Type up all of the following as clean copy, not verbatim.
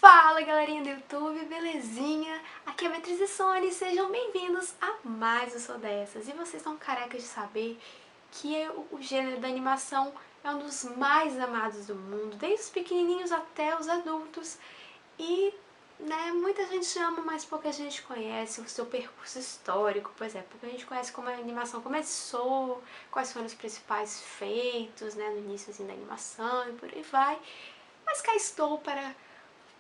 Fala galerinha do YouTube, belezinha? Aqui é a Beatriz e Sony, sejam bem-vindos a mais um Sou Dessas. E vocês estão carecas de saber que o gênero da animação é um dos mais amados do mundo, desde os pequenininhos até os adultos. E muita gente ama, mas pouca gente conhece o seu percurso histórico. Pois é, pouca gente conhece como a animação começou, quais foram os principais feitos no início da animação e por aí vai. Mas cá estou para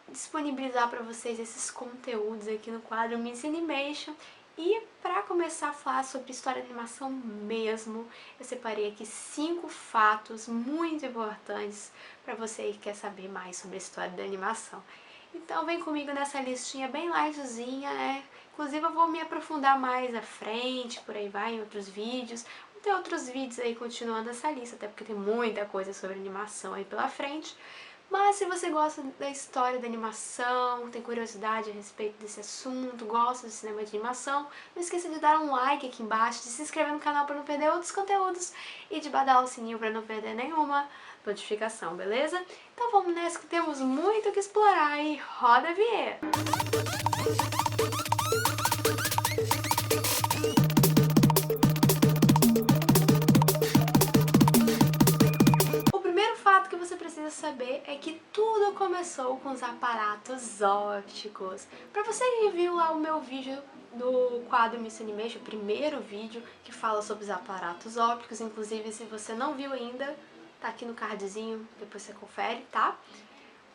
disponibilizar para vocês esses conteúdos aqui no quadro Miss Animation. E para começar a falar sobre história de animação mesmo, eu separei aqui 5 fatos muito importantes para você que quer saber mais sobre a história da animação. Então vem comigo nessa listinha bem lightzinha, Inclusive eu vou me aprofundar mais à frente, por aí vai, em outros vídeos. Vou ter outros vídeos aí continuando essa lista, até porque tem muita coisa sobre animação aí pela frente. Mas se você gosta da história da animação, tem curiosidade a respeito desse assunto, gosta de cinema de animação, não esqueça de dar um like aqui embaixo, de se inscrever no canal para não perder outros conteúdos e de badar o sininho para não perder nenhuma notificação, beleza? Então vamos nessa que temos muito o que explorar e roda a vinheta! Saber é que tudo começou com os aparatos ópticos. Para você que viu lá o meu vídeo do quadro Miss Animation, o primeiro vídeo que fala sobre os aparatos ópticos, inclusive se você não viu ainda, tá aqui no cardzinho, depois você confere, tá?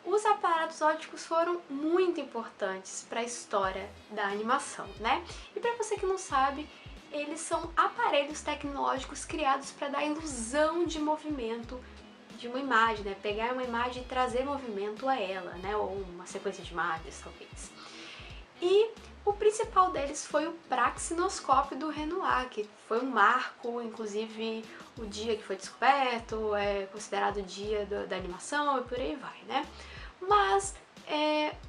Os aparatos ópticos foram muito importantes para a história da animação, E para você que não sabe, eles são aparelhos tecnológicos criados para dar ilusão de movimento de uma imagem, pegar uma imagem e trazer movimento a ela, ou uma sequência de imagens, talvez. E o principal deles foi o praxinoscópio do Renoir, que foi um marco, inclusive o dia que foi descoberto, é considerado o dia da animação e por aí vai, Mas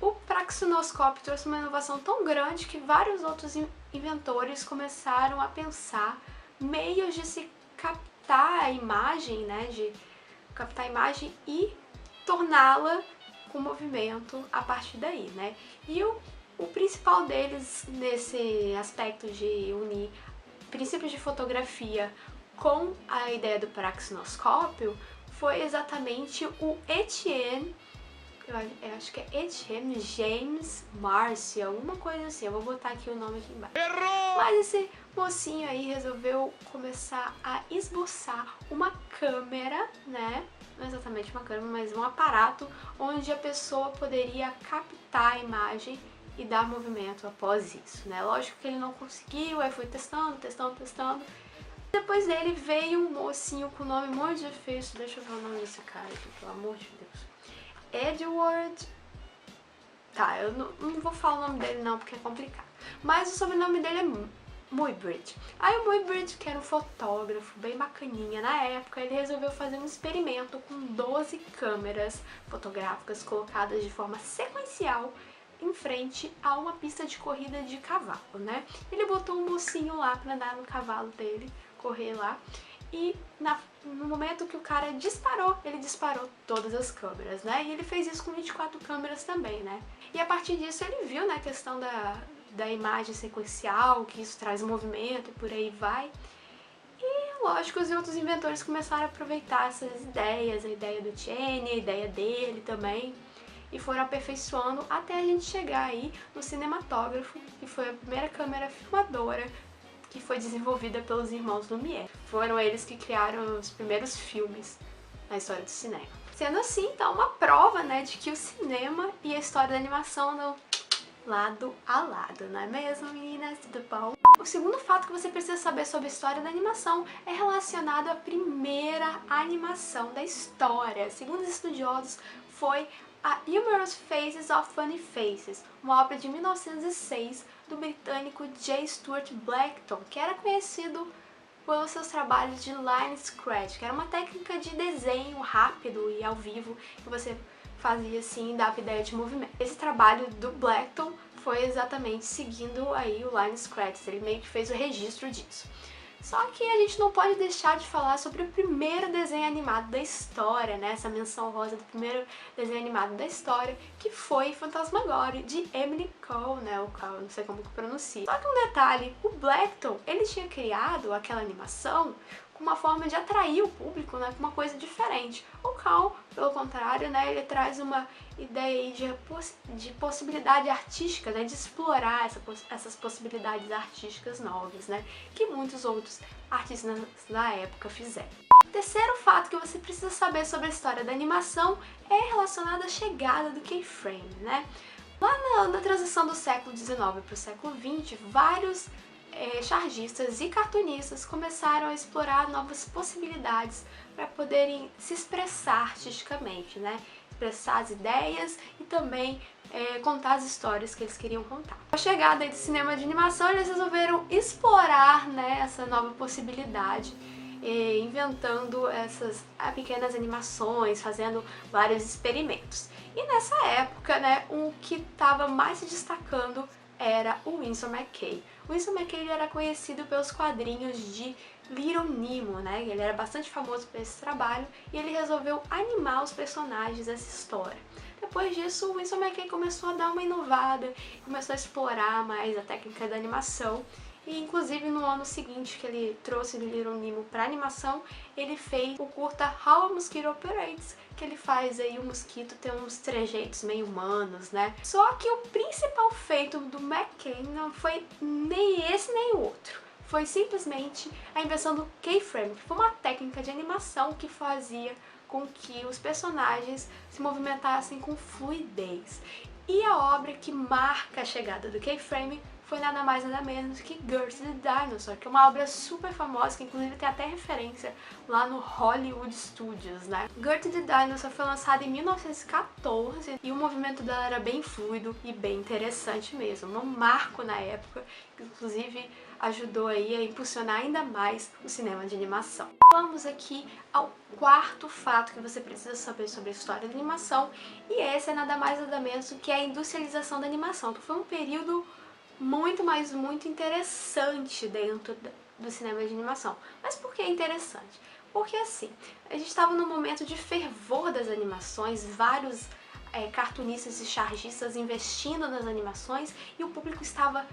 o praxinoscópio trouxe uma inovação tão grande que vários outros inventores começaram a pensar meios de se captar a imagem, captar a imagem e torná-la com movimento a partir daí, E o principal deles nesse aspecto de unir princípios de fotografia com a ideia do praxinoscópio foi exatamente o Etienne, eu acho que é Etienne James Marcy, alguma coisa assim, eu vou botar aqui o nome aqui embaixo. Errou! Mas esse mocinho aí resolveu começar a esboçar uma câmera, não exatamente uma câmera, mas um aparato onde a pessoa poderia captar a imagem e dar movimento após isso, Lógico que ele não conseguiu, aí foi testando. Depois dele veio um mocinho com nome muito difícil, deixa eu ver o nome desse cara aqui, pelo amor de Deus. Edward... Tá, eu não vou falar o nome dele não, porque é complicado. Mas o sobrenome dele é Muybridge. Aí o Muybridge, que era um fotógrafo bem bacaninha na época, ele resolveu fazer um experimento com 12 câmeras fotográficas colocadas de forma sequencial em frente a uma pista de corrida de cavalo, Ele botou um mocinho lá pra andar no cavalo dele, correr lá, e no momento que o cara disparou, ele disparou todas as câmeras, E ele fez isso com 24 câmeras também, E a partir disso ele viu, a questão da imagem sequencial, que isso traz movimento e por aí vai. E lógico, os outros inventores começaram a aproveitar essas ideias, a ideia do Etienne, a ideia dele também, e foram aperfeiçoando até a gente chegar aí no cinematógrafo, que foi a primeira câmera filmadora que foi desenvolvida pelos irmãos Lumière. Foram eles que criaram os primeiros filmes na história do cinema. Sendo assim, então, uma prova, de que o cinema e a história da animação andam lado a lado, não é mesmo, meninas? Tudo bom? O segundo fato que você precisa saber sobre a história da animação é relacionado à primeira animação da história. Segundo os estudiosos, foi a Humorous Faces of Funny Faces, uma obra de 1906 do britânico J. Stuart Blackton, que era conhecido pelos seus trabalhos de line scratch, que era uma técnica de desenho rápido e ao vivo que você fazia assim, dava ideia de movimento. Esse trabalho do Blackton foi exatamente seguindo aí o line scratch, ele meio que fez o registro disso. Só que a gente não pode deixar de falar sobre o primeiro desenho animado da história, né? Essa menção rosa do primeiro desenho animado da história, que foi Fantasmagoria, de Emily Cole, né? O Cole, não sei como que pronuncia. Só que um detalhe, o Blackton, ele tinha criado aquela animação com uma forma de atrair o público, né, com uma coisa diferente. O Cal, pelo contrário, né, ele traz uma ideia aí de possibilidade artística, né, de explorar essas possibilidades artísticas novas, né, que muitos outros artistas na época fizeram. O terceiro fato que você precisa saber sobre a história da animação é relacionado à chegada do Keyframe, né? Lá na transição do século XIX para o século XX, vários chargistas e cartunistas começaram a explorar novas possibilidades para poderem se expressar artisticamente, né? Expressar as ideias e também contar as histórias que eles queriam contar. Com a chegada do cinema de animação, eles resolveram explorar, né, essa nova possibilidade, inventando essas pequenas animações, fazendo vários experimentos. E nessa época, né, o que estava mais se destacando era o Winsor McCay. O Winsor McCay era conhecido pelos quadrinhos de Little Nemo, né? Ele era bastante famoso por esse trabalho e ele resolveu animar os personagens dessa história. Depois disso, o Winsor McCay começou a dar uma inovada, começou a explorar mais a técnica da animação. E inclusive no ano seguinte que ele trouxe Little Nemo para animação, ele fez o curta How a Mosquito Operates, que ele faz aí o mosquito ter uns trejeitos meio humanos, né? Só que o principal feito do McCay não foi nem esse nem o outro. Foi simplesmente a invenção do keyframe, que foi uma técnica de animação que fazia com que os personagens se movimentassem com fluidez. E a obra que marca a chegada do keyframe foi nada mais nada menos que Gertie the Dinosaur, que é uma obra super famosa, que inclusive tem até referência lá no Hollywood Studios, né? Gertie the Dinosaur foi lançada em 1914 e o movimento dela era bem fluido e bem interessante mesmo, um marco na época, que inclusive ajudou aí a impulsionar ainda mais o cinema de animação. Vamos aqui ao quarto fato que você precisa saber sobre a história da animação, e esse é nada mais nada menos do que a industrialização da animação, que foi um período muito interessante dentro do cinema de animação. Mas por que é interessante? Porque assim, a gente estava num momento de fervor das animações, vários cartunistas e chargistas investindo nas animações e o público estava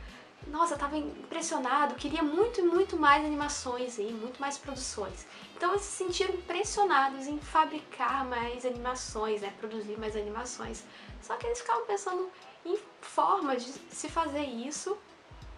impressionado, queria muito mais animações e muito mais produções. Então eles se sentiram pressionados em fabricar mais animações, né, produzir mais animações. Só que eles ficavam pensando em formas de se fazer isso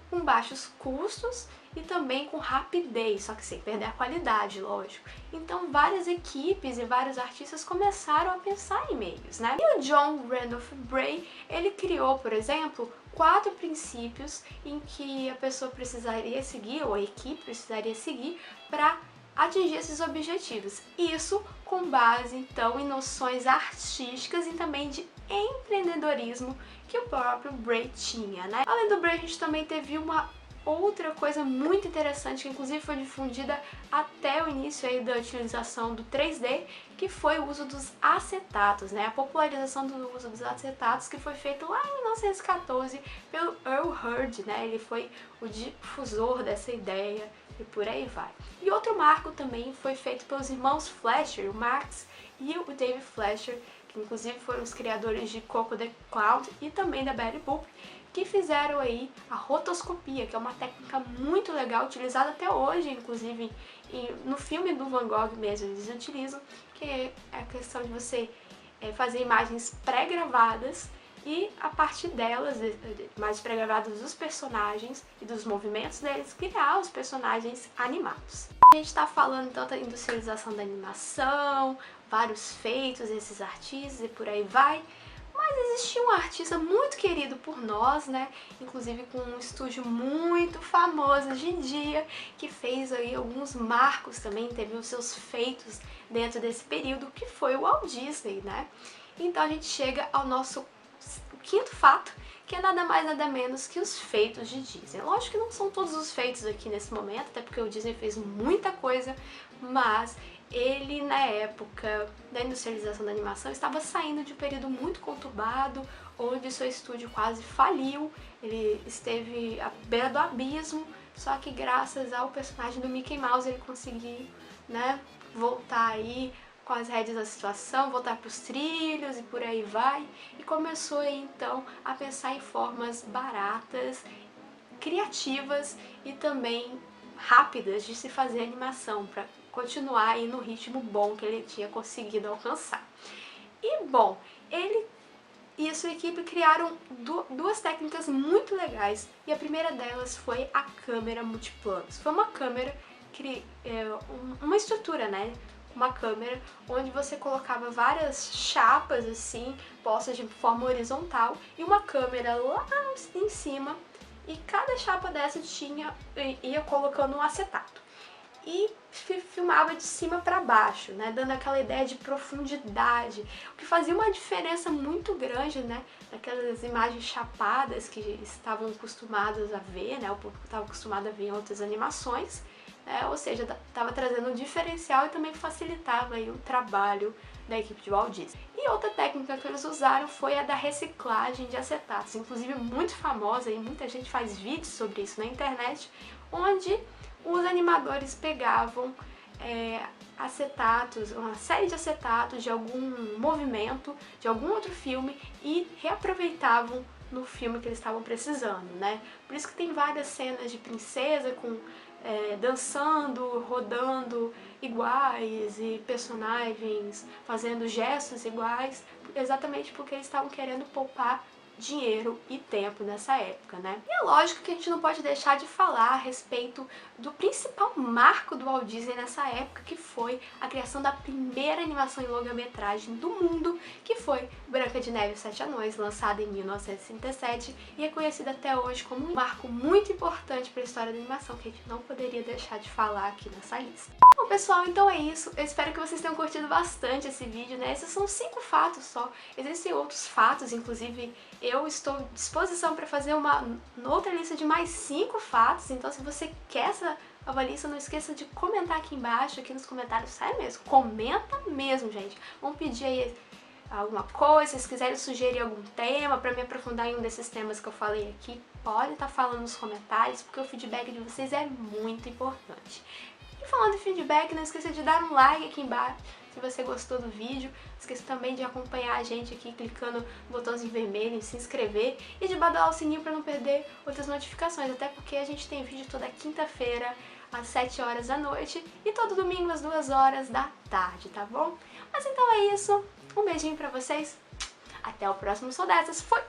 com baixos custos e também com rapidez, só que sem perder a qualidade, lógico. Então várias equipes e vários artistas começaram a pensar em meios, né? E o John Randolph Bray, ele criou, por exemplo, 4 princípios em que a pessoa precisaria seguir, ou a equipe precisaria seguir, para atingir esses objetivos. Isso com base, então, em noções artísticas e também de empreendedorismo que o próprio Bray tinha, né? Além do Bray, a gente também teve uma outra coisa muito interessante, que inclusive foi difundida até o início aí da utilização do 3D, que foi o uso dos acetatos, né? A popularização do uso dos acetatos, que foi feito lá em 1914 pelo Earl Hurd, né? Ele foi o difusor dessa ideia e por aí vai. E outro marco também foi feito pelos irmãos Fleischer, o Max e o David Fleischer, que inclusive foram os criadores de Coco the Clown e também da Betty Boop, que fizeram aí a rotoscopia, que é uma técnica muito legal, utilizada até hoje, inclusive no filme do Van Gogh mesmo eles utilizam, que é a questão de você fazer imagens pré-gravadas e a partir delas, imagens pré-gravadas dos personagens e dos movimentos deles, criar os personagens animados. A gente está falando então da industrialização da animação, vários feitos desses artistas e por aí vai. Mas existia um artista muito querido por nós, né? Inclusive com um estúdio muito famoso hoje em dia, que fez aí alguns marcos também, teve os seus feitos dentro desse período, que foi o Walt Disney, né? Então a gente chega ao nosso quinto fato, que é nada mais nada menos que os feitos de Disney. Lógico que não são todos os feitos aqui nesse momento, até porque o Disney fez muita coisa, mas ele, na época da industrialização da animação, estava saindo de um período muito conturbado, onde seu estúdio quase faliu, ele esteve à beira do abismo, só que graças ao personagem do Mickey Mouse ele conseguiu, né, voltar aí com as rédeas da situação, voltar para os trilhos e por aí vai, e começou aí então a pensar em formas baratas, criativas e também rápidas de se fazer animação para continuar aí no ritmo bom que ele tinha conseguido alcançar. E bom, ele e a sua equipe criaram duas técnicas muito legais, e a primeira delas foi a câmera multiplanos. Foi uma câmera, uma estrutura, né? Uma câmera onde você colocava várias chapas assim, postas de forma horizontal, e uma câmera lá em cima, e cada chapa dessa ia colocando um acetato. E filmava de cima para baixo, né, dando aquela ideia de profundidade, o que fazia uma diferença muito grande, né, daquelas imagens chapadas que estavam acostumados a ver, né, o público estava acostumado a ver em outras animações, né, ou seja, estava trazendo um diferencial e também facilitava aí o trabalho da equipe de Walt Disney. E outra técnica que eles usaram foi a da reciclagem de acetatos, inclusive muito famosa, e muita gente faz vídeos sobre isso na internet, onde os animadores pegavam acetatos, uma série de acetatos de algum movimento, de algum outro filme, e reaproveitavam no filme que eles estavam precisando, né? Por isso que tem várias cenas de princesa com dançando, rodando iguais e personagens fazendo gestos iguais, exatamente porque eles estavam querendo poupar dinheiro e tempo nessa época, né? E é lógico que a gente não pode deixar de falar a respeito do principal marco do Walt Disney nessa época, que foi a criação da primeira animação em longa-metragem do mundo, que foi Branca de Neve e os Sete Anões, lançada em 1937 e é conhecida até hoje como um marco muito importante para a história da animação, que a gente não poderia deixar de falar aqui nessa lista. Bom, pessoal, então é isso. Eu espero que vocês tenham curtido bastante esse vídeo, né? Esses são 5 fatos só. Existem outros fatos, inclusive eu estou à disposição para fazer uma outra lista de mais 5 fatos, então se você quer essa nova lista, não esqueça de comentar aqui embaixo, aqui nos comentários, sério mesmo, comenta mesmo, gente. Vamos pedir aí alguma coisa, se quiserem sugerir algum tema para me aprofundar em um desses temas que eu falei aqui, pode estar falando nos comentários, porque o feedback de vocês é muito importante. E falando em feedback, não esqueça de dar um like aqui embaixo se você gostou do vídeo. Não esqueça também de acompanhar a gente aqui clicando no botãozinho vermelho, em se inscrever e de badar o sininho para não perder outras notificações, até porque a gente tem vídeo toda quinta-feira às 7 horas da noite e todo domingo às 2 horas da tarde, tá bom? Mas então é isso, um beijinho pra vocês, até o próximo Sou Dessas, fui!